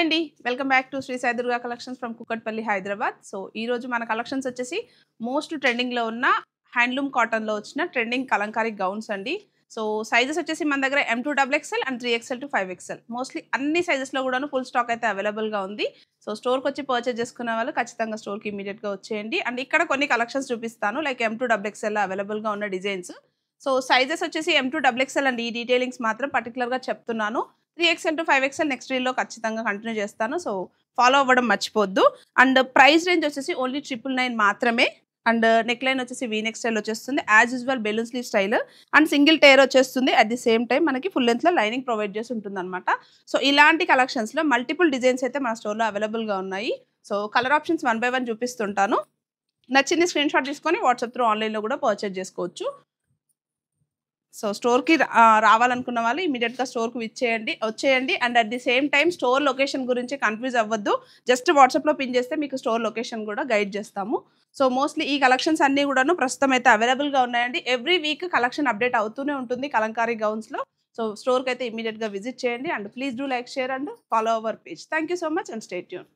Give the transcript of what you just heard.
అండి. Welcome back to Shri Sai Durga collections from Kukatpally, Hyderabad. So, ఈరోజు మన కలెక్షన్స్ వచ్చేసి మోస్ట్ ట్రెండింగ్‌లో ఉన్న హ్యాండ్లూమ్ కాటన్‌లో వచ్చిన ట్రెండింగ్ కలంకారీ గౌన్స్ అండి. సో, సైజెస్ వచ్చేసి మన దగ్గర M2 double XL and 3XL to 5XL. Mostly అన్ని సైజెస్‌లో కూడాను ఫుల్ స్టాక్ అయితే అవైలబుల్‌గా ఉంది. సో, స్టోర్‌కొచ్చి పర్చేజ్ చేసుకునే వాళ్ళు ఖచ్చితంగా స్టోర్‌కి ఇమ్మీడియేట్‌గా వచ్చేయండి. అండ్ ఇక్కడ కొన్ని కలెక్షన్స్ చూపిస్తాను. లైక్ M2 డబుల్ ఎక్స్ఎల్‌లో అవైలబుల్‌గా ఉన్న డిజైన్స్. సో, సైజెస్ వచ్చేసి M2 డబుల్ ఎక్స్ఎల్ అండి. ఈ డీటెయిలింగ్స్ మాత్రం పర్టిక్యులర్‌గా చెప్తున్నాను. 3XL టు 5XL నెక్స్ట్ రీల్‌లో ఖచ్చితంగా కంటిన్యూ చేస్తాను. సో, ఫాలో అవ్వడం మర్చిపోద్దు. అండ్ ప్రైస్ రేంజ్ వచ్చేసి ఓన్లీ 999 మాత్రమే. అండ్ నెక్ లైన్ వచ్చేసి వీ నెక్ స్టైల్ వచ్చేస్తుంది. As usual balloon sleeve style and single tier వచ్చేస్తుంది. అట్ ది సేమ్ టైమ్ మనకి ఫుల్ లెంగ్త్‌లో లైనింగ్ ప్రొవైడ్ చేసి ఉంటుందన్నమాట. సో, ఇలాంటి కలెక్షన్స్‌లో మల్టిపుల్ డిజైన్స్ అయితే మన స్టోర్‌లో అవైలబుల్‌గా ఉన్నాయి. So, colour options one by one చూపిస్తుంటాను. నచ్చింది స్క్రీన్‌షాట్ తీసుకొని వాట్సాప్ త్రూ ఆన్‌లైన్‌లో కూడా పర్చేజ్ చేసుకోవచ్చు. సో, స్టోర్‌కి రావాలనుకున్న వాళ్ళు ఇమ్మీడియేట్‌గా స్టోర్‌కి వచ్చేయండి. And at the same time store location గురించి కన్‌ఫ్యూజ్ అవ్వద్దు. జస్ట్ వాట్సాప్‌లో పిన్ చేస్తే మీకు స్టోర్ లొకేషన్ కూడా గైడ్ చేస్తాము. సో, మోస్ట్‌లీ ఈ కలెక్షన్స్ అన్నీ కూడాను ప్రస్తుతం అయితే అవైలబుల్‌గా ఉన్నాయండి. ఎవ్రీ వీక్ కలెక్షన్ అప్డేట్ అవుతూనే ఉంటుంది కలంకారీ గౌన్స్‌లో. సో, స్టోర్‌కైతే ఇమ్మీడియేట్‌గా విజిట్ చేయండి. And please do like, share and follow our page. Thank you so much and stay tuned.